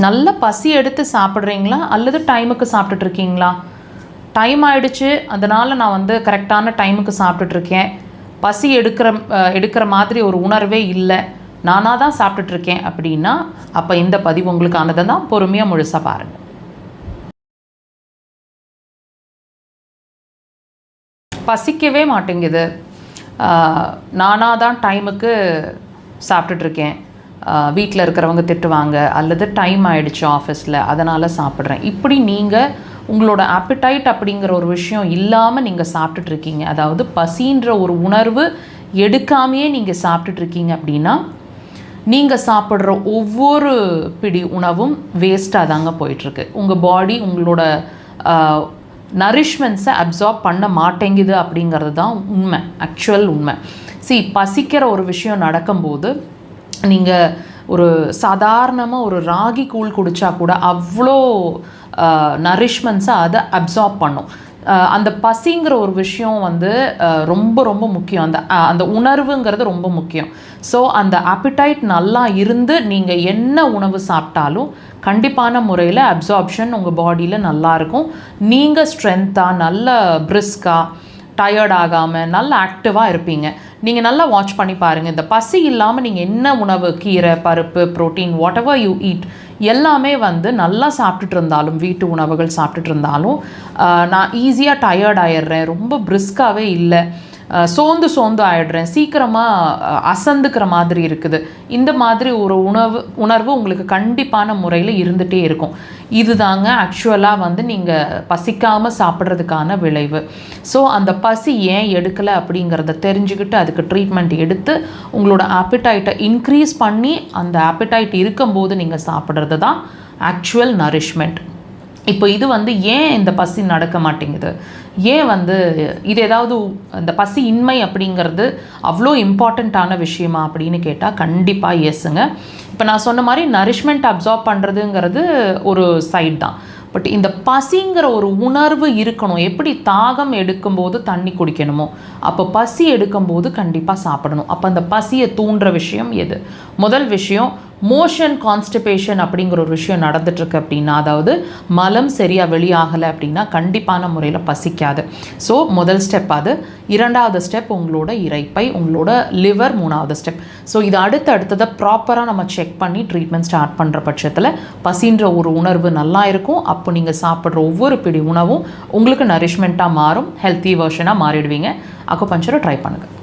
நல்ல பசி எடுத்து சாப்பிட்றீங்களா அல்லது டைமுக்கு சாப்பிட்டுட்ருக்கீங்களா? டைம் ஆகிடுச்சு, அதனால் நான் வந்து கரெக்டான டைமுக்கு சாப்பிட்டுட்ருக்கேன், பசி எடுக்கிற மாதிரி ஒரு உணர்வே இல்லை, நானாக தான் சாப்பிட்டுட்ருக்கேன் அப்படின்னா அப்போ இந்த பதிவு உங்களுக்கானதை தான். பொறுமையாக முழுசாக பாருங்கள். பசிக்கவே மாட்டேங்குது, நானாக தான் டைமுக்கு சாப்பிட்டுட்ருக்கேன், வீட்டில் இருக்கிறவங்க திட்டுவாங்க, அல்லது டைம் ஆகிடுச்சு ஆஃபீஸில் அதனால் சாப்பிட்றேன், இப்படி நீங்கள் உங்களோட ஆப்பிடைட் அப்படிங்கிற ஒரு விஷயம் இல்லாமல் நீங்கள் சாப்பிட்டுட்ருக்கீங்க, அதாவது பசின்ற ஒரு உணர்வு எடுக்காமையே நீங்கள் சாப்பிட்டுட்ருக்கீங்க அப்படின்னா நீங்கள் சாப்பிட்ற ஒவ்வொரு பிடி உணவும் வேஸ்ட்டாக தாங்க போயிட்டுருக்கு. உங்கள் பாடி உங்களோட நரிஷ்மெண்ட்ஸை அப்சார்ப் பண்ண மாட்டேங்குது அப்படிங்கிறது தான் உண்மை, ஆக்சுவல் உண்மை. பசிக்கிற ஒரு விஷயம் நடக்கும்போது நீங்கள் ஒரு சாதாரணமாக ஒரு ராகி கூழ் குடித்தா கூட அவ்வளோ நரிஷ்மெண்ட்ஸை அதை அப்சார்ப் பண்ணும். அந்த பசிங்கிற ஒரு விஷயம் வந்து ரொம்ப ரொம்ப முக்கியம், அந்த உணர்வுங்கிறது ரொம்ப முக்கியம். ஸோ அந்த ஆப்பிடைட் நல்லா இருந்து நீங்கள் என்ன உணவு சாப்பிட்டாலும் கண்டிப்பான முறையில் அப்சார்ப்ஷன் உங்கள் பாடியில் நல்லாயிருக்கும். நீங்கள் ஸ்ட்ரென்த்தாக, நல்ல பிரிஸ்காக, டயர்ட் ஆகாமல் நல்ல ஆக்டிவாக இருப்பீங்க. நீங்கள் நல்லா வாட்ச் பண்ணி பாருங்கள், இந்த பசி இல்லாமல் நீங்கள் என்ன உணவு, கீரை, பருப்பு, protein, what ever you eat எல்லாமே வந்து நல்லா சாப்பிட்டுட்டு இருந்தாலும், வீட்டு உணவுகள் சாப்பிட்டுட்டு இருந்தாலும் நான் ஈஸியாக டயர்ட் ஆகிடுறேன், ரொம்ப பிரிஸ்காகவே இல்லை, சோர்ந்து ஆகிடுறேன், சீக்கிரமாக அசந்துக்கிற மாதிரி இருக்குது, இந்த மாதிரி ஒரு உணர்வு உங்களுக்கு கண்டிப்பான முறையில் இருந்துகிட்டே இருக்கும். இது தாங்க ஆக்சுவலாக வந்து நீங்கள் பசிக்காமல் சாப்பிட்றதுக்கான விளைவு. ஸோ அந்த பசி ஏன் எடுக்கலை அப்படிங்கிறத தெரிஞ்சுக்கிட்டு அதுக்கு ட்ரீட்மெண்ட் எடுத்து உங்களோட ஆப்பிடைட்டை இன்க்ரீஸ் பண்ணி அந்த ஆப்பிடைட் இருக்கும்போது நீங்கள் சாப்பிட்றது தான் ஆக்சுவல் நரிஷ்மெண்ட். இப்போ இது வந்து ஏன் இந்த பசி நடக்க மாட்டேங்குது, ஏன் வந்து இது ஏதாவது இந்த பசி இன்மை அப்படிங்கிறது அவ்வளோ இம்பார்ட்டண்ட்டான விஷயமா அப்படின்னு கேட்டால் கண்டிப்பாக எஸ்ஸுங்க. இப்போ நான் சொன்ன மாதிரி நரிஷ்மெண்ட் அப்சார்ப் பண்ணுறதுங்கிறது ஒரு சைட் தான், பட் இந்த பசிங்கிற ஒரு உணர்வு இருக்கணும். எப்படி தாகம் எடுக்கும்போது தண்ணி குடிக்கணுமோ அப்போ பசி எடுக்கும்போது கண்டிப்பாக சாப்பிடணும். அப்போ அந்த பசியை தூண்டுற விஷயம் எது? முதல் விஷயம் மோஷன் கான்ஸ்டிபேஷன் அப்படிங்கிற ஒரு விஷயம் நடந்துட்டுருக்கு அப்படின்னா, அதாவது மலம் சரியாக வெளியாகலை அப்படின்னா கண்டிப்பான முறையில் பசிக்காது. ஸோ முதல் ஸ்டெப் அது. இரண்டாவது ஸ்டெப் உங்களோட இரைப்பை, உங்களோட லிவர் மூணாவது ஸ்டெப். ஸோ இது அடுத்ததை ப்ராப்பராக நம்ம செக் பண்ணி ட்ரீட்மெண்ட் ஸ்டார்ட் பண்ணுற பட்சத்தில் பசின்ற ஒரு உணர்வு நல்லா இருக்கும். அப்போ நீங்கள் சாப்பிட்ற ஒவ்வொரு பிடி உணவும் உங்களுக்கு நரிஷ்மெண்ட்டாக மாறும், ஹெல்த்தி வெர்ஷனாக மாறிடுவீங்க. அக்குபஞ்சரை ட்ரை பண்ணுங்கள்.